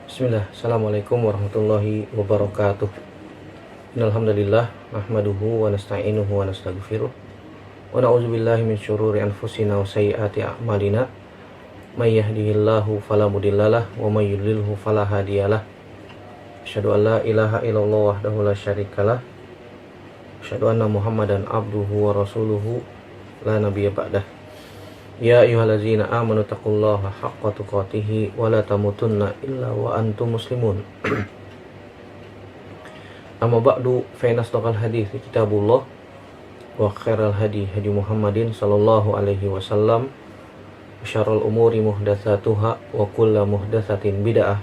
Bismillah, Assalamualaikum warahmatullahi wabarakatuh. Innalhamdulillah, nahmaduhu wa nasta'inuhu wa nastaghfiruh wa na'udzubillahi min syururi anfusina wa sayyiati a'malina. May yahdihillahu fala mudhillalah wa may yudlilhu fala hadiyalah. Asyhadu an la ilaha illallah wahdahu la syarikalah. Asyhadu anna Muhammadan abduhu wa rasuluhu la nabiyya ba'dah. Ya ayyuhallazina amanu taqullaha haqqa tuqatih wa la tamutunna illa wa antum muslimun. Amma ba'du, fa inasdaqal hadits kitabullah wa khairal hadi Muhammadin sallallahu alaihi wasallam. Syarrul umuri muhdatsatuha wa kullu muhdatsatin bid'ah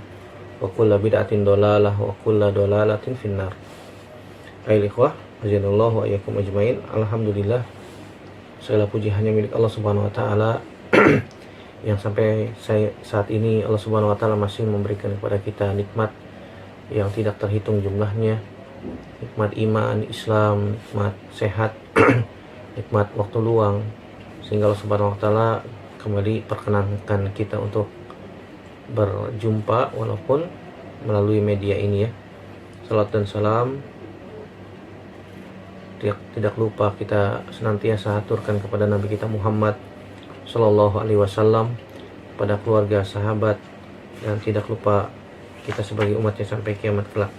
wa kullu bid'atin dhalalah wa kullu dhalalatin finnar. Ayyuhal ikhwah, azanallahu wa iyyakum ajmain. Alhamdulillah, segala puji hanya milik Allah Subhanahu wa taala yang sampai saat ini Allah Subhanahu wa taala masih memberikan kepada kita nikmat yang tidak terhitung jumlahnya. Nikmat iman, Islam, nikmat sehat, nikmat waktu luang, sehingga Allah Subhanahu wa taala kembali perkenankan kita untuk berjumpa walaupun melalui media ini ya. Salat dan salam tidak lupa kita senantiasa aturkan kepada Nabi kita Muhammad Sallallahu Alaihi Wasallam, pada keluarga, sahabat, dan tidak lupa kita sebagai umatnya sampai kiamat kelak.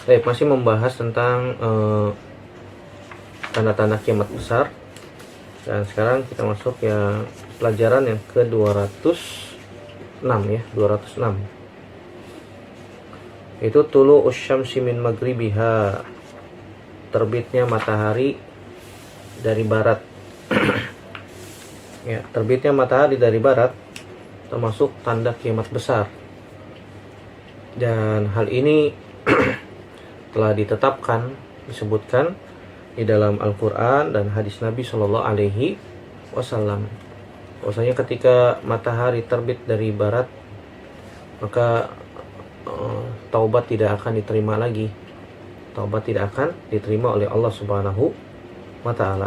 Baik, masih membahas tentang tanda-tanda kiamat besar, dan sekarang kita masuk ya pelajaran yang ke 206 ya, 206. Itu tulu usyamsi min maghribiha, terbitnya matahari dari barat. Ya, terbitnya matahari dari barat termasuk tanda kiamat besar. Dan hal ini telah ditetapkan, disebutkan di dalam Al-Quran dan hadis Nabi Shallallahu Alaihi Wasallam. Bahwasanya ketika matahari terbit dari barat, maka taubat tidak akan diterima lagi. Taubat tidak akan diterima oleh Allah Subhanahu wa taala.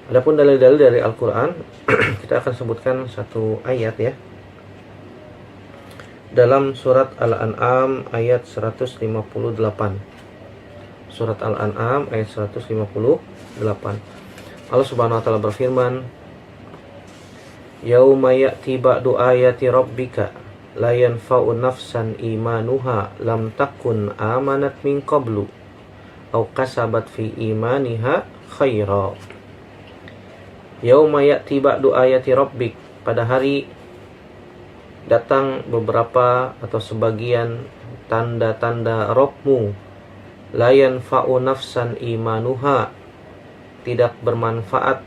Adapun dalil-dalil dari Al-Qur'an, kita akan sebutkan satu ayat ya. Dalam surat Al-An'am ayat 158. Surat Al-An'am ayat 158. Allah Subhanahu wa taala berfirman, "Yauma ya'ti ba'du ayati rabbika la yanfa'u nafsan imanuha lam takun amanat min qablu aw kasabat fi imaniha khaira." Yauma ya'ti ba'du ayati rabbik, pada hari datang beberapa atau sebagian tanda-tanda Rabbmu. La yanfa'u nafsan imanuha, tidak bermanfaat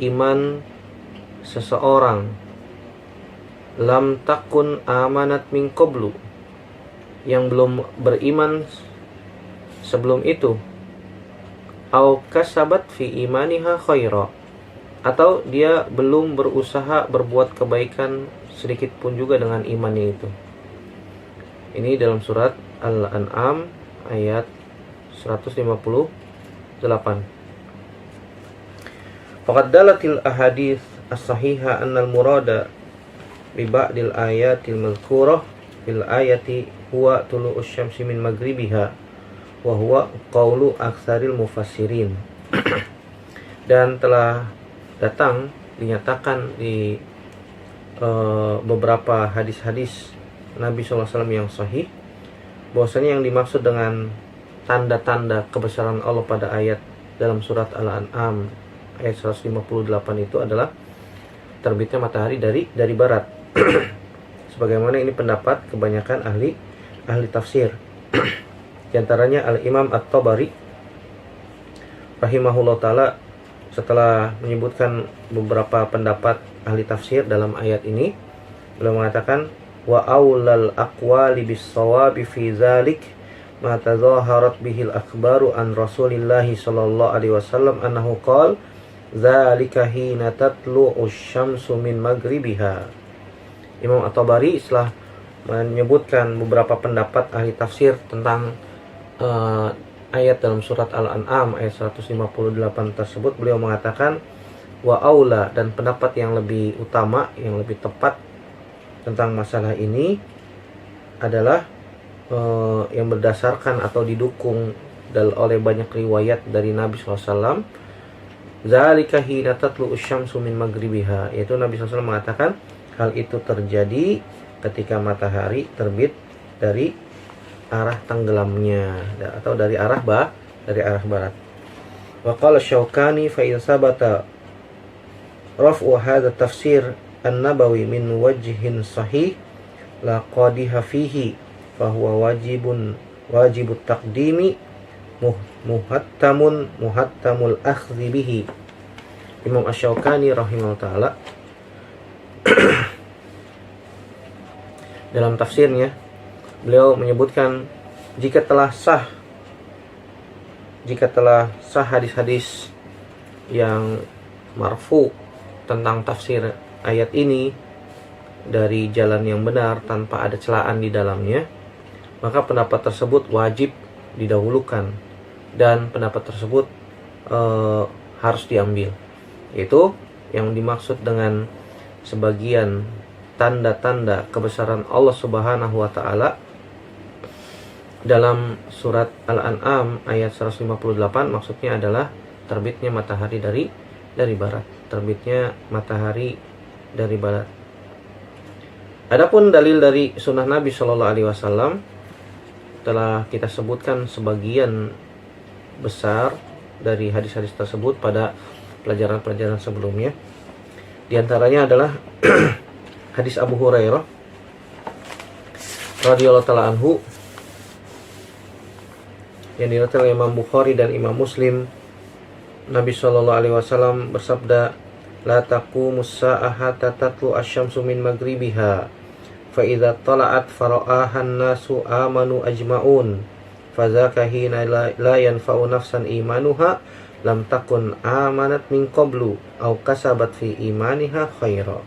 iman seseorang. Lam takun amanat min qablu, yang belum beriman sebelum itu. Au kasabat fi imaniha khaira, atau dia belum berusaha berbuat kebaikan sedikit pun juga dengan imannya itu. Ini dalam surat Al-An'am ayat 158. Faqad dalatil ahadits as-sahihah annal murada bi ba'dil ayatil mazkurah fil ayati huwa tulu'us syamsi min maghribiha wa huwa qaulu aktsaril mufassirin. Dan telah datang dinyatakan di beberapa hadis-hadis Nabi SAW yang sahih, bahwasanya yang dimaksud dengan tanda-tanda kebesaran Allah pada ayat dalam surat Al-An'am ayat 158 itu adalah terbitnya matahari dari barat. Sebagaimana ini pendapat kebanyakan ahli tafsir. Di antaranya Al-Imam At-Tabari rahimahullah ta'ala, setelah menyebutkan beberapa pendapat ahli tafsir dalam ayat ini, beliau mengatakan, wa aulal aqwali bis-shawabi fi dzalik ma tazaharat bihil akhbaru an Rasulillah sallallahu alaihi wasallam annahu qala dzalika hina tatlu'u syamsu min maghribiha. Imam At-Tabari setelah menyebutkan beberapa pendapat ahli tafsir tentang ayat dalam surat Al-An'am ayat 158 tersebut, beliau mengatakan wa aula, dan pendapat yang lebih utama, yang lebih tepat tentang masalah ini adalah yang berdasarkan atau didukung oleh banyak riwayat dari Nabi SAW. Zalika hina tatlu'u syamsu min maghribiha, yaitu Nabi SAW mengatakan hal itu terjadi ketika matahari terbit dari arah tenggelamnya atau dari arah barat. Wa qala Syaukani fa in sabata raf'u hadha tafsir an-nabawi min wajhin sahih la qadiha fihi fa huwa wajibut taqdimi muhattamul akhdhi bihi. Imam Asy-Syaukani rahimahullah taala dalam tafsirnya beliau menyebutkan jika telah sah hadis-hadis yang marfu tentang tafsir ayat ini dari jalan yang benar tanpa ada celaan di dalamnya, maka pendapat tersebut wajib didahulukan dan pendapat tersebut harus diambil. Itu yang dimaksud dengan sebagian tanda-tanda kebesaran Allah Subhanahu wa taala dalam surat Al-An'am ayat 158, maksudnya adalah terbitnya matahari dari barat. Terbitnya matahari dari barat. Adapun dalil dari sunnah Nabi Shallallahu Alaihi Wasallam telah kita sebutkan sebagian besar dari hadis-hadis tersebut pada pelajaran-pelajaran sebelumnya. Di antaranya adalah hadis Abu Hurairah radhiyallahu taala anhu yang diriwayatkan oleh Imam Bukhari dan Imam Muslim. Nabi Shallallahu Alaihi Wasallam bersabda, la taqumus sa'ah hatta tatlu asy-syamsu min maghribiha fa idza tala'at fara'ahan nasu amanu ajma'un fadzaka hina la yanfa'u nafsan imanuha lam takun amanat min qablu aw kasabat fi imaniha khaira.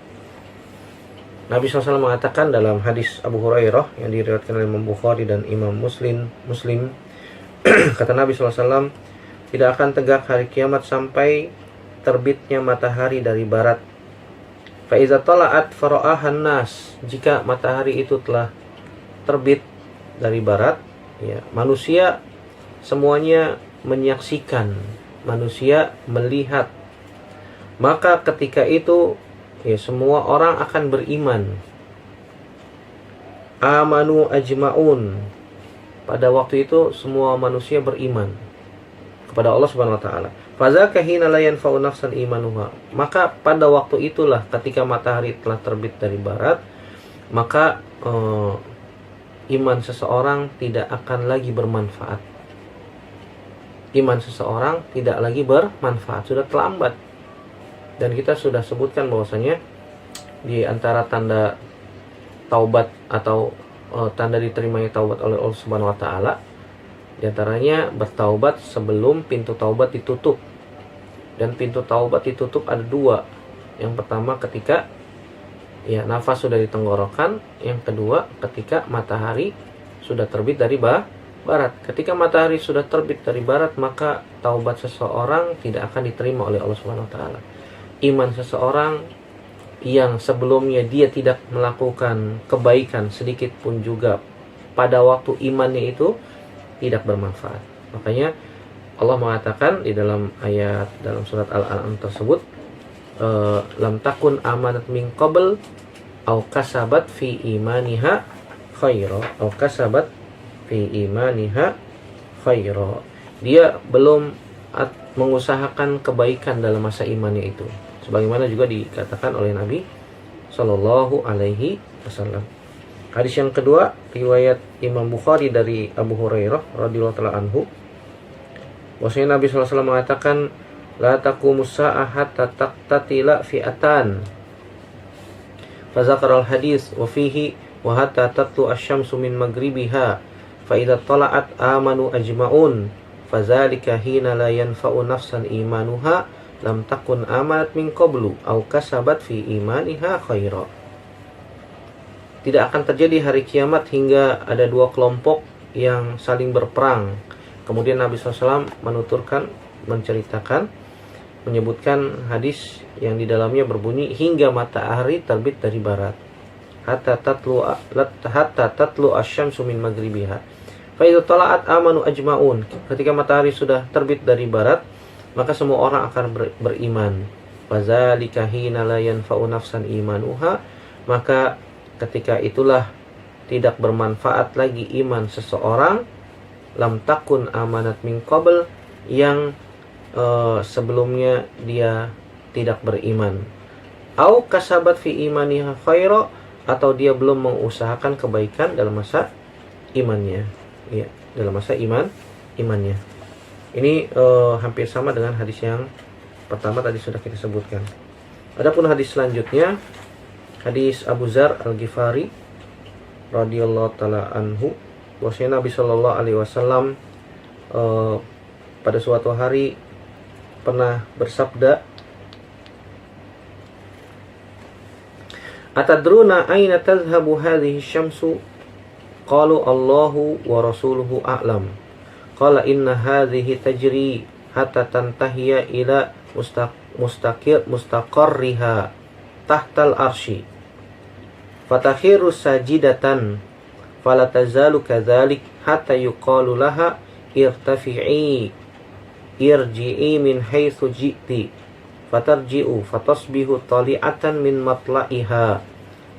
Nabi SAW mengatakan dalam hadis Abu Hurairah yang diriwayatkan oleh Imam Bukhari dan Imam Muslim kata Nabi SAW, tidak akan tegak hari kiamat sampai terbitnya matahari dari barat. Fa iza tala'at fara'ahan nas, jika matahari itu telah terbit dari barat, ya, manusia semuanya menyaksikan, manusia melihat. Maka ketika itu ya semua orang akan beriman. Amanu ajma'un, pada waktu itu semua manusia beriman kepada Allah Subhanahu wa taala. Fazaka hina la yanfa'u nafsan imanuha, maka pada waktu itulah ketika matahari telah terbit dari barat, maka iman seseorang tidak akan lagi bermanfaat. Iman seseorang tidak lagi bermanfaat, sudah terlambat. Dan kita sudah sebutkan bahwasanya di antara tanda taubat atau tanda diterimanya taubat oleh Allah Subhanahu wa taala, di antaranya bertaubat sebelum pintu taubat ditutup. Dan pintu taubat ditutup ada dua. Yang pertama ketika ya nafas sudah di tenggorokan, yang kedua ketika matahari sudah terbit dari barat. Ketika matahari sudah terbit dari barat, maka taubat seseorang tidak akan diterima oleh Allah Subhanahu wa taala. Iman seseorang yang sebelumnya dia tidak melakukan kebaikan sedikit pun juga, pada waktu imannya itu tidak bermanfaat. Makanya Allah mengatakan di dalam ayat dalam surat Al-An'am tersebut, lam takun amanat min qabl au kasabat fi imaniha khaira, au kasabat fi imaniha khaira. Dia belum mengusahakan kebaikan dalam masa imannya itu, sebagaimana juga dikatakan oleh Nabi Shallallahu Alaihi Wasallam. Hadis yang kedua riwayat Imam Bukhari dari Abu Hurairah radhiyallahu taala anhu, bahwasanya Nabi sallallahu alaihi wasallam mengatakan, la taqumus sa'ah hatta taqtatila fi'atan. Fa dzakara al-hadis wa fihi wa hatta tatlu asy-syamsu min maghribiha fa idza tala'at amanu ajma'un fa dzalika hina la yanfa'u nafsan imanuha lam takun amanat min qablu aw kasabat fi imaniha khaira. Tidak akan terjadi hari kiamat hingga ada dua kelompok yang saling berperang. Kemudian Nabi SAW menyebutkan hadis yang di dalamnya berbunyi hingga matahari terbit dari barat. hatta tatlu asy-syamsu min maghribiha. Fa idza tala'at amanu ajma'un. Ketika matahari sudah terbit dari barat, maka semua orang akan beriman. Fadzalika hina la yanfa'u nafsan imanuha. Maka ketika itulah tidak bermanfaat lagi iman seseorang. Lam takun amanat min qabl, yang sebelumnya dia tidak beriman. Au kasabat fi imaniha khaira, atau dia belum mengusahakan kebaikan dalam masa imannya. Ya, dalam masa imannya. Ini hampir sama dengan hadis yang pertama tadi sudah kita sebutkan. Adapun hadis selanjutnya, hadis Abu Dzar Al-Ghifari radhiyallahu taala anhu, bahwasanya Nabi sallallahu alaihi wasallam pada suatu hari pernah bersabda, "Atadruna aina tadhhabu hadhihi syamsu?" Qalu Allahu wa rasuluhu a'lam. Qala inna hadhihi tajri hatta tantahiya ila mustaqarriha tahtal arsy. Fatakhiru sajidatan fala tazalu kadzalik hatta yuqalu laha irtafi'i irji'i min haitsu ji'ti fatarji'u fatasbihu tali'atan min matla'iha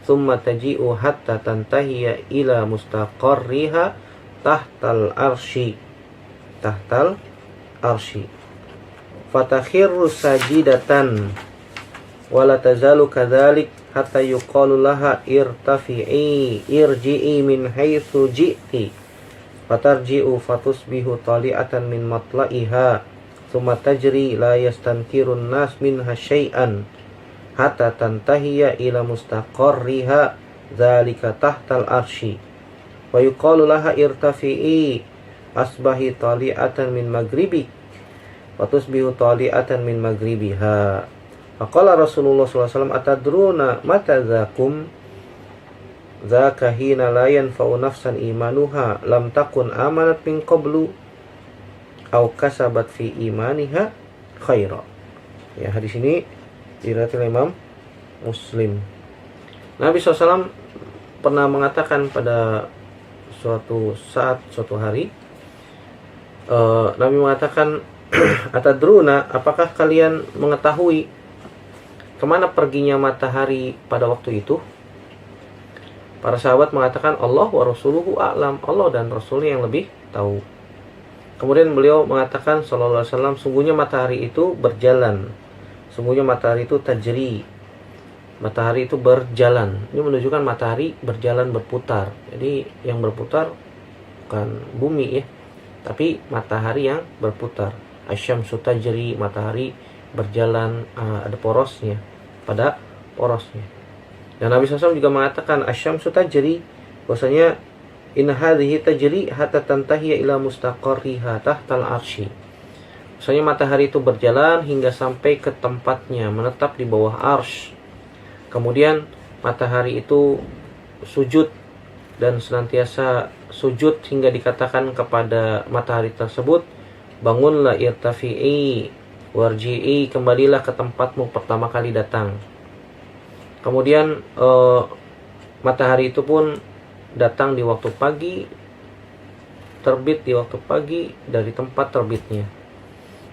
thumma taji'u hatta tantahiya ila mustaqarriha tahtal arsy fatakhiru sajidatan wala tazalu kadzalik hatta yuqalu laha irtafi'i irji'i min haitsu ji'ti fatarji'u fatusbihu tali'atan min matla'iha thumma tajri la yastankirun nas minha syai'an hatta tantahiya ila mustaqarriha dzalika tahtal arsy wa yuqalu laha irtafi'i asbahi tali'atan min maghribik fatusbihu tali'atan min maghribiha. Faqala Rasulullah SAW, atadruna mata zakum? Zaka hina la yanfa'u nafsan imanuha lam takun amanat min qablu au kasabat fi imaniha khaira. Ya, hadis ini diriwayatkan Imam Muslim. Nabi SAW pernah mengatakan pada suatu saat, suatu hari, Nabi mengatakan, atadruna, apakah kalian mengetahui kemana perginya matahari pada waktu itu? Para sahabat mengatakan, Allah wa rasuluhu a'lam, Allah dan Rasulnya yang lebih tahu. Kemudian beliau mengatakan sallallahu alaihi wasallam, sungguhnya matahari itu berjalan. Sungguhnya matahari itu tajri. Matahari itu berjalan. Ini menunjukkan matahari berjalan, berputar. Jadi yang berputar bukan bumi ya, tapi matahari yang berputar. Asyamsu tajri, matahari berjalan, ada porosnya, pada porosnya. Dan Nabi SAW juga mengatakan asyamsu tajri, bahwasanya inna hadhihi tajri hatta tantahiya ila mustaqarriha tahtal arsy. Bahwasanya matahari itu berjalan hingga sampai ke tempatnya, menetap di bawah arsy. Kemudian matahari itu sujud dan senantiasa sujud hingga dikatakan kepada matahari tersebut, bangunlah irtafi'i warji'i, kembalilah ke tempatmu pertama kali datang. Kemudian matahari itu pun datang di waktu pagi, terbit di waktu pagi dari tempat terbitnya.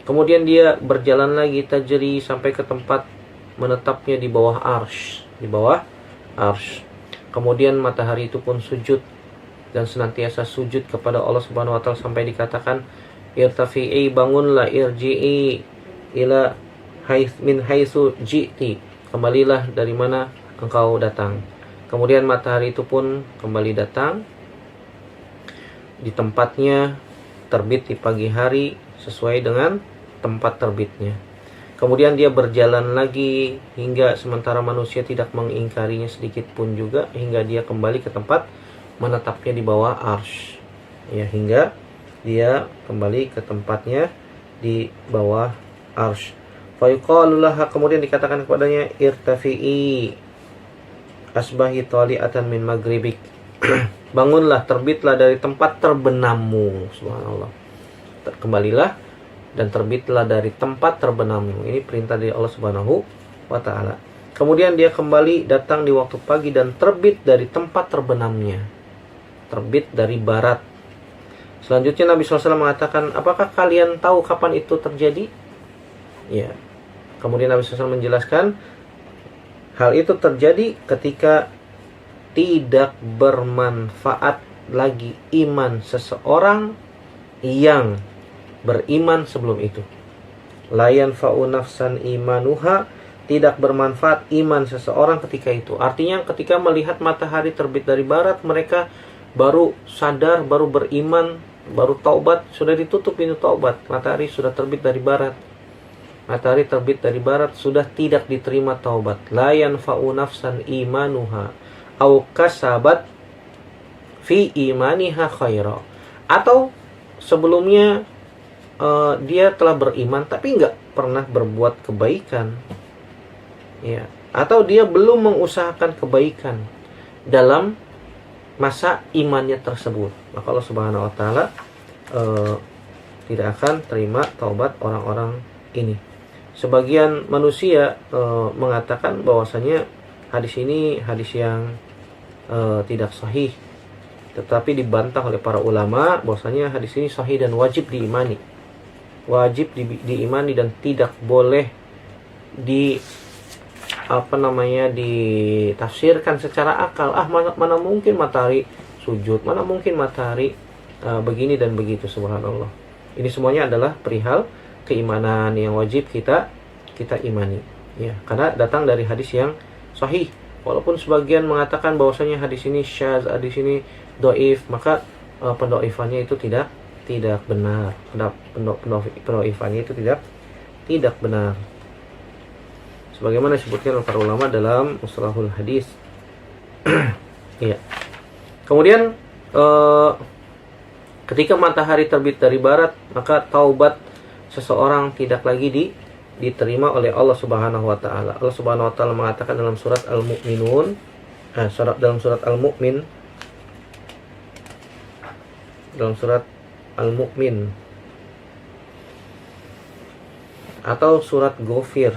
Kemudian dia berjalan lagi tajri sampai ke tempat menetapnya di bawah arsy, Kemudian matahari itu pun sujud dan senantiasa sujud kepada Allah Subhanahu wa taala sampai dikatakan irtafi'i, bangunlah, irji'i ila min haitsu ji'ti, kembalilah dari mana engkau datang. Kemudian matahari itu pun kembali datang di tempatnya, terbit di pagi hari sesuai dengan tempat terbitnya. Kemudian dia berjalan lagi hingga sementara manusia tidak mengingkarinya sedikit pun juga, hingga dia kembali ke tempat menetapnya di bawah arsy. Ya, hingga dia kembali ke tempatnya di bawah arsy. Fa yuqalu laha, kemudian dikatakan kepadanya, irtafi'i asbahi tali'atan min maghribik. Bangunlah, terbitlah dari tempat terbenammu. Subhanallah. Kembalilah dan terbitlah dari tempat terbenammu. Ini perintah dari Allah Subhanahu wa taala. Kemudian dia kembali datang di waktu pagi dan terbit dari tempat terbenamnya. Terbit dari barat. Selanjutnya Nabi SAW mengatakan, apakah kalian tahu kapan itu terjadi? Ya. Kemudian Nabi SAW menjelaskan, hal itu terjadi ketika tidak bermanfaat lagi iman seseorang yang beriman sebelum itu. La yanfa'u nafsan imanuha, tidak bermanfaat iman seseorang ketika itu. Artinya ketika melihat matahari terbit dari barat, mereka baru sadar, baru beriman, baru taubat. Sudah ditutup pintu taubat, matahari sudah terbit dari barat. Matahari terbit dari barat, sudah tidak diterima taubat. La yanfa'u nafsan imanuha au kasabat fi imaniha khaira. Atau sebelumnya dia telah beriman tapi nggak pernah berbuat kebaikan. Ya, atau dia belum mengusahakan kebaikan dalam masa imannya tersebut, maka Allah Subhanahu wa taala tidak akan terima taubat orang-orang ini. Sebagian manusia mengatakan bahwasanya hadis ini hadis yang tidak sahih, tetapi dibantah oleh para ulama bahwasanya hadis ini sahih dan wajib diimani. Wajib diimani dan tidak boleh ditafsirkan secara akal. Mana mungkin matahari sujud, mana mungkin matahari begini dan begitu. Subhanallah. Ini semuanya adalah perihal keimanan yang wajib kita imani, ya, karena datang dari hadis yang sahih. Walaupun sebagian mengatakan bahwasanya hadis ini syadz, hadis ini dhaif, maka pendhaifannya itu tidak benar. Pendhaifannya itu tidak benar. Sebagaimana disebutkan oleh para ulama dalam Mustalahul Hadis. Iya. Kemudian ketika matahari terbit dari barat, maka taubat seseorang tidak lagi diterima oleh Allah Subhanahu wa taala. Allah Subhanahu wa taala mengatakan dalam surat Al-Mu'minun, dalam surat Al-Mu'min, dalam surat Al-Mu'min atau surat Ghafir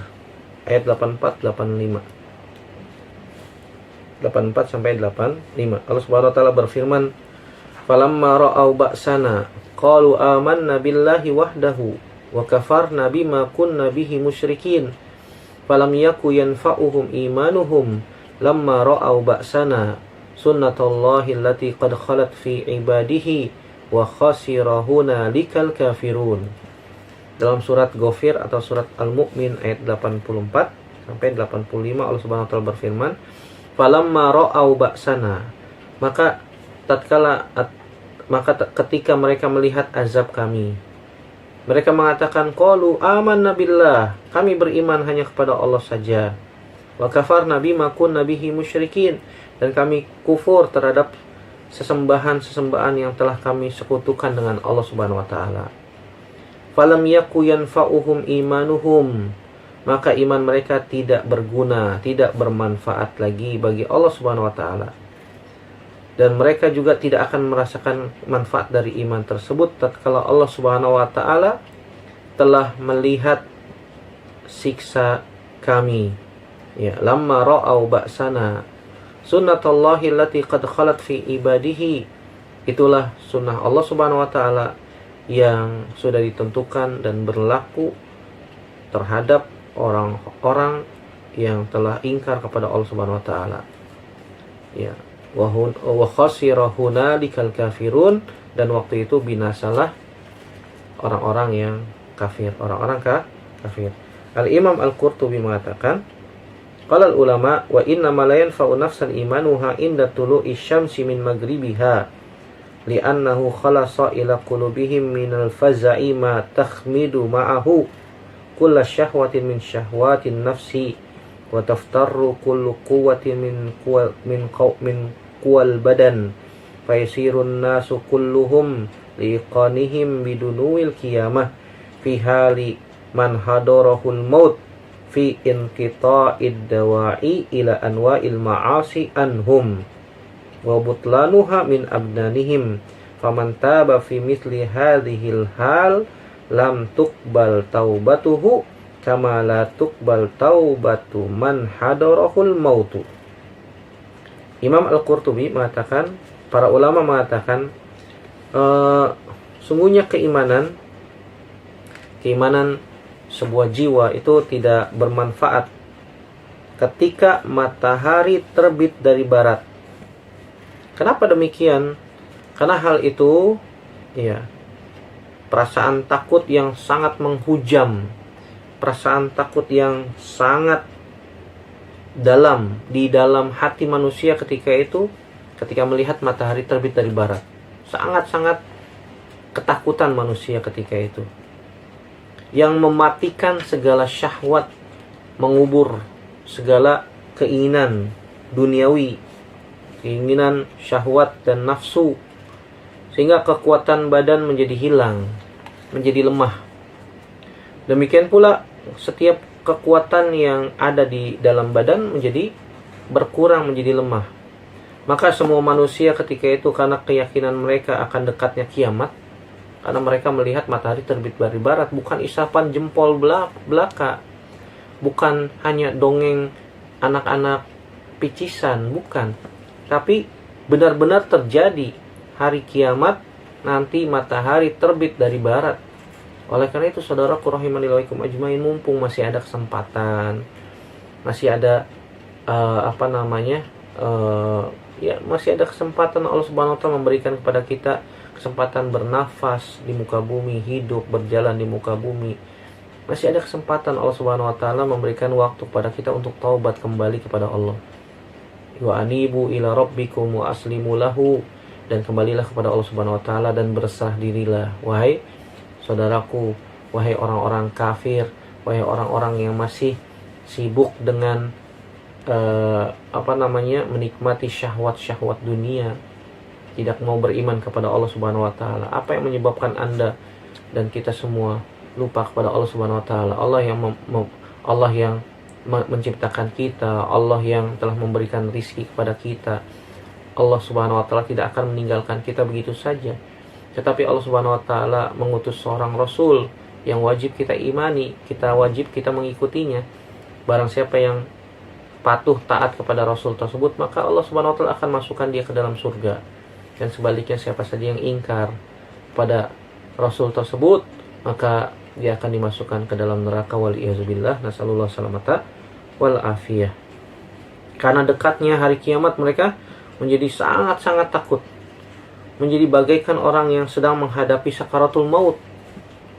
ayat 84 sampai 85. Allah Subhanahu wa taala berfirman, "Falamma ra'au ba'sana qalu amanna billahi wahdahu wa kafarna bima kunna bihi musyrikin. Falam yaku yanfa'uhum imanuhum lamma ra'au ba'sana sunnatullahi allati qad khalat fi ibadihi wa khasira hunalikal kafirun." Dalam surat Ghafir atau surat Al-Mu'min ayat 84 sampai 85 Allah Subhanahu wa taala berfirman, "Falamma ra'au ba'sana," maka ketika mereka melihat azab kami, mereka mengatakan, qalu amanna billah, kami beriman hanya kepada Allah saja, wa kafarna bima kunna bihi musyrikin, dan kami kufur terhadap sesembahan yang telah kami sekutukan dengan Allah Subhanahu wa taala. Falam yaku yanfa'uhum imanuhum, maka iman mereka tidak berguna, tidak bermanfaat lagi bagi Allah Subhanahu wa taala. Dan mereka juga tidak akan merasakan manfaat dari iman tersebut tatkala Allah Subhanahu wa taala telah melihat siksa kami. Ya, lamma ra'au ba'sana sunnatullahi allati qad khalat fi ibadihi. Itulah sunnah Allah Subhanahu wa taala yang sudah ditentukan dan berlaku terhadap orang-orang yang telah ingkar kepada Allah Subhanahu wa taala. Ya, wa khasira hunalikal kafirun, dan waktu itu binasalah orang-orang yang kafir, kafir. Al-Imam Al-Qurtubi mengatakan, qala al-ulama wa inna ma la yanfa'u nafsan imanuha inda tulu'i syamsi min maghribiha li'annahu khalasa ila qulubihim minal faza'i ma takhmidu ma'ahu kulla syahwatin min syahwatin nafsi wa taftarru kullu quwwatin min quwal badan fayasirun nasu kulluhum liqanihim bidunuil qiyamah fi hali man hadarahul maut fi inqita'id dawa'i ila anwa'il ma'asi anhum wa butlanuha min abdanihim faman taba fi mithli hadhil hal lam tuqbal taubatuhu kama la tuqbal taubatu man hadarahul mautu. Imam Al-Qurtubi mengatakan, para ulama mengatakan, sungguhnya keimanan sebuah jiwa itu tidak bermanfaat ketika matahari terbit dari barat. Kenapa demikian? Karena hal itu, ya, perasaan takut yang sangat menghujam, perasaan takut yang sangat dalam di dalam hati manusia ketika melihat matahari terbit dari barat. Sangat-sangat ketakutan manusia ketika itu, yang mematikan segala syahwat, mengubur segala keinginan duniawi, keinginan syahwat dan nafsu, sehingga kekuatan badan menjadi hilang, menjadi lemah. Demikian pula setiap kekuatan yang ada di dalam badan menjadi berkurang, menjadi lemah. Maka semua manusia ketika itu, karena keyakinan mereka akan dekatnya kiamat, karena mereka melihat matahari terbit dari barat, bukan isapan jempol belaka, bukan hanya dongeng anak-anak picisan, bukan, tapi benar-benar terjadi hari kiamat nanti matahari terbit dari barat. Oleh karena itu, saudaraku rahimani wa ikum ajmain, mumpung masih ada kesempatan, masih ada masih ada kesempatan Allah Subhanahu wa taala memberikan kepada kita kesempatan bernafas di muka bumi, hidup, berjalan di muka bumi. Masih ada kesempatan Allah Subhanahu wa taala memberikan waktu kepada kita untuk taubat kembali kepada Allah. Wa anibu ila rabbikum wa aslimu lahu, dan kembalilah kepada Allah Subhanahu wa taala dan berserah dirilah, wahai saudaraku, wahai orang-orang kafir, wahai orang-orang yang masih sibuk dengan menikmati syahwat-syahwat dunia, tidak mau beriman kepada Allah Subhanahu wa taala. Apa yang menyebabkan Anda dan kita semua lupa kepada Allah Subhanahu wa taala? Allah yang menciptakan kita, Allah yang telah memberikan rizki kepada kita. Allah Subhanahu wa taala tidak akan meninggalkan kita begitu saja. Tetapi Allah Subhanahu wa taala mengutus seorang rasul yang wajib kita imani, wajib kita mengikutinya. Barang siapa yang patuh taat kepada rasul tersebut, maka Allah Subhanahu wa taala akan masukkan dia ke dalam surga. Dan sebaliknya, siapa saja yang ingkar pada rasul tersebut, maka dia akan dimasukkan ke dalam neraka, wal iyadzubillah, nasallallahu salamata wal afiyah. Karena dekatnya hari kiamat, mereka menjadi sangat-sangat takut, menjadi bagaikan orang yang sedang menghadapi sakaratul maut.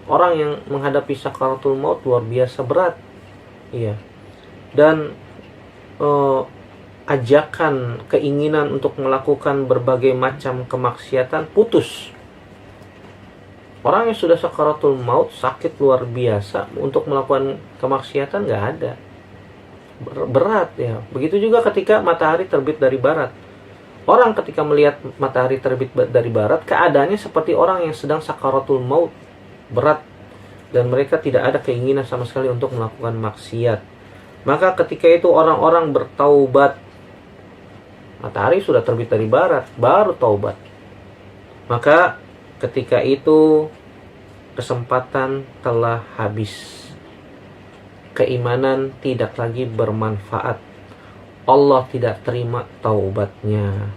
Orang yang menghadapi sakaratul maut luar biasa berat, iya. Dan ajakan, keinginan untuk melakukan berbagai macam kemaksiatan putus. Orang yang sudah sakaratul maut, sakit luar biasa, untuk melakukan kemaksiatan nggak ada, berat ya. Begitu juga ketika matahari terbit dari barat. Orang ketika melihat matahari terbit dari barat, keadaannya seperti orang yang sedang sakaratul maut, berat, dan mereka tidak ada keinginan sama sekali untuk melakukan maksiat. Maka ketika itu orang-orang bertaubat. Matahari sudah terbit dari barat, baru taubat. Maka ketika itu kesempatan telah habis. Keimanan tidak lagi bermanfaat. Allah tidak terima taubatnya.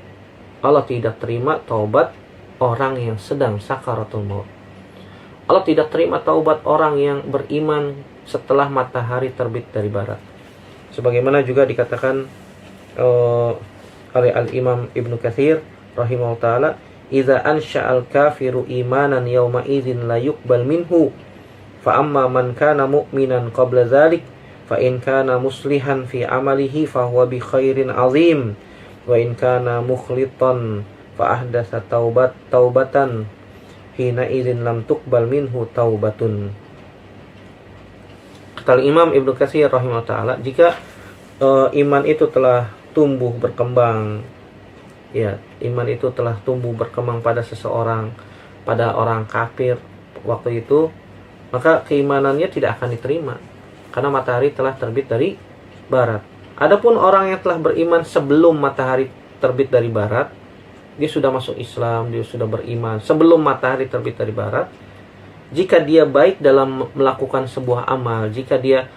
Allah tidak terima taubat orang yang sedang sakaratul maut. Allah tidak terima taubat orang yang beriman setelah matahari terbit dari barat. Sebagaimana juga dikatakan oleh Al-Imam Ibnu Katsir rahimahullah taala, "Idza ansha'al kafiru imanan yauma idzin la yuqbal minhu, fa amma man kana mu'minan qabla dzalik, fa in kana muslihan fi amalihi fa huwa bi khairin 'azim, wa in kana mukhlitan fa ahdatsa taubatan hina idzin lam tuqbal minhu taubatun." Kata Imam Ibnu Katsir rahimahullah taala, jika iman itu telah tumbuh berkembang, ya, iman itu telah tumbuh berkembang pada seseorang, pada orang kafir waktu itu, maka keimanannya tidak akan diterima karena matahari telah terbit dari barat. Adapun orang yang telah beriman sebelum matahari terbit dari barat, dia sudah masuk Islam, dia sudah beriman sebelum matahari terbit dari barat, jika dia baik dalam melakukan sebuah amal, jika dia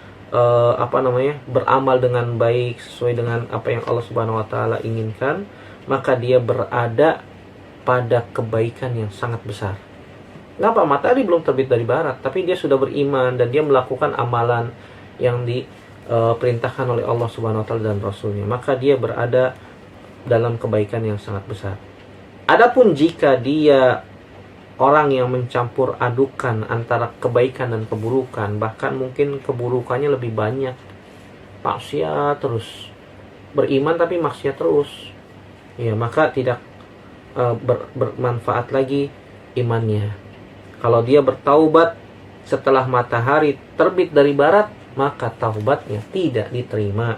beramal dengan baik sesuai dengan apa yang Allah Subhanahu wa taala inginkan, maka dia berada pada kebaikan yang sangat besar. Kenapa? Matahari belum terbit dari barat, tapi dia sudah beriman dan dia melakukan amalan yang diperintahkan oleh Allah Subhanahu wa taala dan Rasulnya, maka dia berada dalam kebaikan yang sangat besar. Adapun jika dia orang yang mencampur adukan antara kebaikan dan keburukan, bahkan mungkin keburukannya lebih banyak, maksiat terus, beriman tapi maksiat terus, ya maka tidak bermanfaat lagi imannya. Kalau dia bertaubat setelah matahari terbit dari barat, maka taubatnya tidak diterima.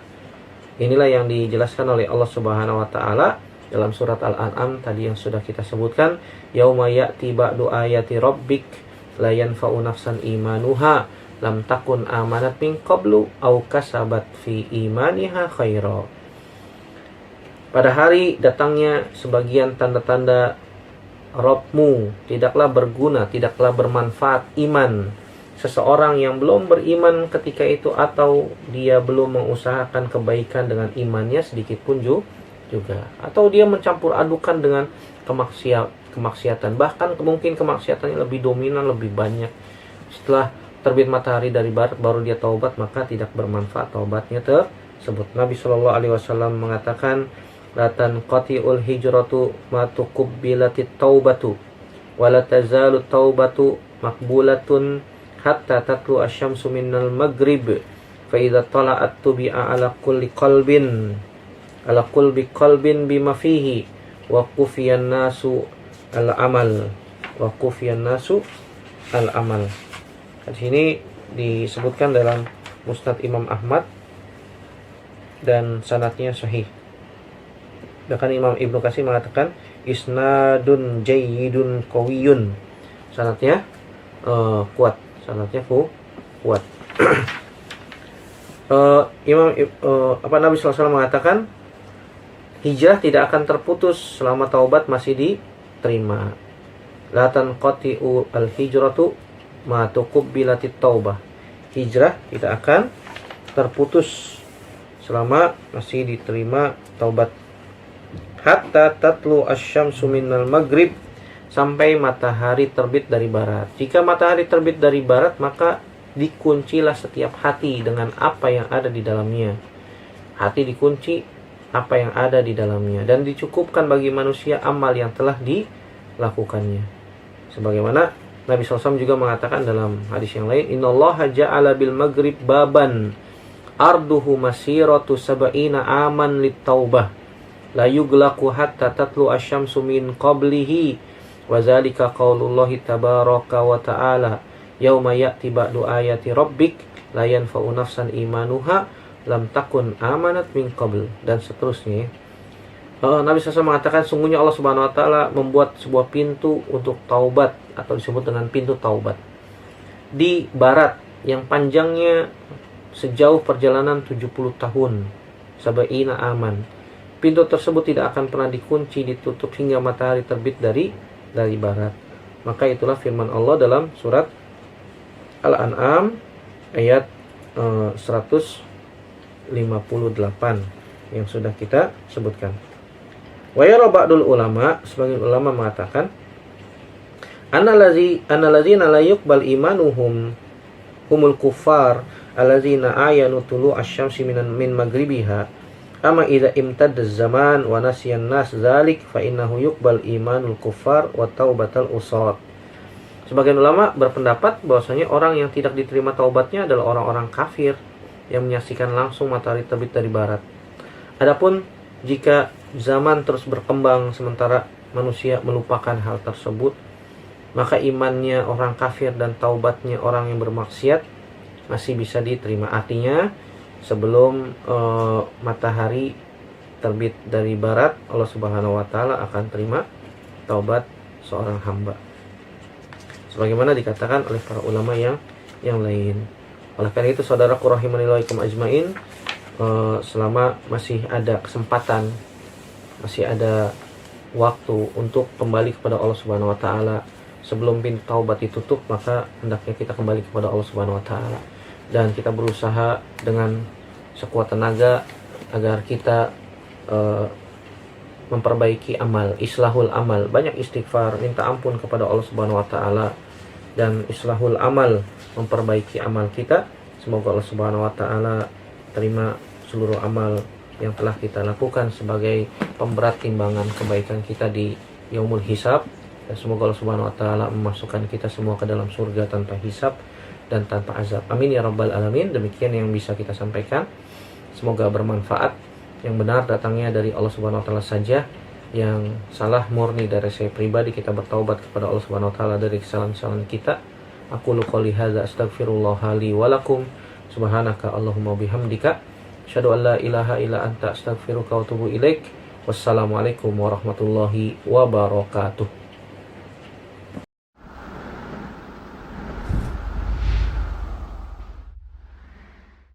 Inilah yang dijelaskan oleh Allah Subhanahu wa taala dalam surat Al-An'am tadi yang sudah kita sebutkan, yauma ya'ti ba'du ayati rabbik la yanfa'u nafsan imanuha lam takun amanat min qablu aw kasabat fi imaniha khaira. Pada hari datangnya sebagian tanda-tanda Rabbmu, tidaklah berguna, tidaklah bermanfaat iman seseorang yang belum beriman ketika itu, atau dia belum mengusahakan kebaikan dengan imannya sedikit pun juga, atau dia mencampur adukan dengan kemaksiatan, bahkan mungkin kemaksiatannya lebih dominan, lebih banyak. Setelah terbit matahari dari barat baru dia taubat, maka tidak bermanfaat taubatnya tersebut. Nabi Shallallahu Alaihi Wasallam mengatakan, la tanqati'ul hijratu ma tuqbilatit taubatu wa la tazalu taubatu maqbulatun hatta tatlu asyamsu minal maghrib fa idza tala'at tubi'a ala kulli qalbin bima fihi wa kufiyan nasu al-amal Di sini disebutkan dalam Musnad Imam Ahmad dan sanadnya sahih. Bahkan Imam Ibnu Katsir mengatakan isnadun jayyidun qawiyun, sanadnya kuat, kuat. Nabi SAW mengatakan hijrah tidak akan terputus selama taubat masih diterima. La tanqati'u al-hijratu ma tuqbilatit taubah. Hijrah tidak akan terputus selama masih diterima taubat. Hatta tatlu asyamsu minal maghrib, sampai matahari terbit dari barat. Jika matahari terbit dari barat, maka dikuncilah setiap hati dengan apa yang ada di dalamnya. Hati dikunci apa yang ada di dalamnya, dan dicukupkan bagi manusia amal yang telah dilakukannya. Sebagaimana Nabi SAW juga mengatakan dalam hadis yang lain, innallaha ja'ala bil maghrib baban arduhu masiratu sab'ina aman lit taubah la yughlaqu hatta tatlu asyamsu min qablihi wa zalika qaulullahi tabaraka wa ta'ala yauma ya'ti ba'du ayati rabbik la yanfa'u nafsan imanuha lam takun amanat min qabl, dan seterusnya. Nabi SAW mengatakan sungguhnya Allah Subhanahu wa taala membuat sebuah pintu untuk taubat, atau disebut dengan pintu taubat, di barat yang panjangnya sejauh perjalanan 70 tahun, sab'ina aman. Pintu tersebut tidak akan pernah dikunci, ditutup hingga matahari terbit dari barat. Maka itulah firman Allah dalam surat Al-An'am ayat 158 yang sudah kita sebutkan. Wa yara ba'dul ulama, sebagian ulama mengatakan annallazina la yuqbal imanuhum humul kuffar allazina ayanu tulu asy-syamsi min maghribiha. Amma idza imtadda zaman wa nasiyan nas dzalik fa innahu yuqbal imanul kuffar wa taubatal usat. Sebagian ulama berpendapat bahwasanya orang yang tidak diterima taubatnya adalah orang-orang kafir yang menyaksikan langsung matahari terbit dari barat. Adapun jika zaman terus berkembang sementara manusia melupakan hal tersebut, maka imannya orang kafir dan taubatnya orang yang bermaksiat masih bisa diterima. Artinya sebelum matahari terbit dari barat, Allah Subhanahu wa taala akan terima taubat seorang hamba, sebagaimana dikatakan oleh para ulama yang lain. Oleh karena itu, saudaraku rahimanillahi ajmain, selama masih ada kesempatan, masih ada waktu untuk kembali kepada Allah Subhanahu wa taala, sebelum pintu taubat ditutup, maka hendaknya kita kembali kepada Allah Subhanahu wa taala dan kita berusaha dengan sekuat tenaga agar kita memperbaiki amal, islahul amal, banyak istighfar, minta ampun kepada Allah Subhanahu wa taala, dan islahul amal, memperbaiki amal kita. Semoga Allah Subhanahu wa taala terima seluruh amal yang telah kita lakukan sebagai pemberat timbangan kebaikan kita di yaumul hisab, dan semoga Allah Subhanahu wa taala memasukkan kita semua ke dalam surga tanpa hisab dan tanpa azab. Amin ya rabbal alamin. Demikian yang bisa kita sampaikan. Semoga bermanfaat. Yang benar datangnya dari Allah Subhanahu wa taala saja, yang salah murni dari saya pribadi. Kita bertaubat kepada Allah Subhanahu wa taala dari kesalahan-kesalahan kita. Aku qouli hadza astaghfirullah li wa lakum. Subhanaka Allahumma bihamdika asyhadu an la ilaha illa anta astaghfiruka wa atubu ilaik. Wassalamualaikum warahmatullahi wabarakatuh.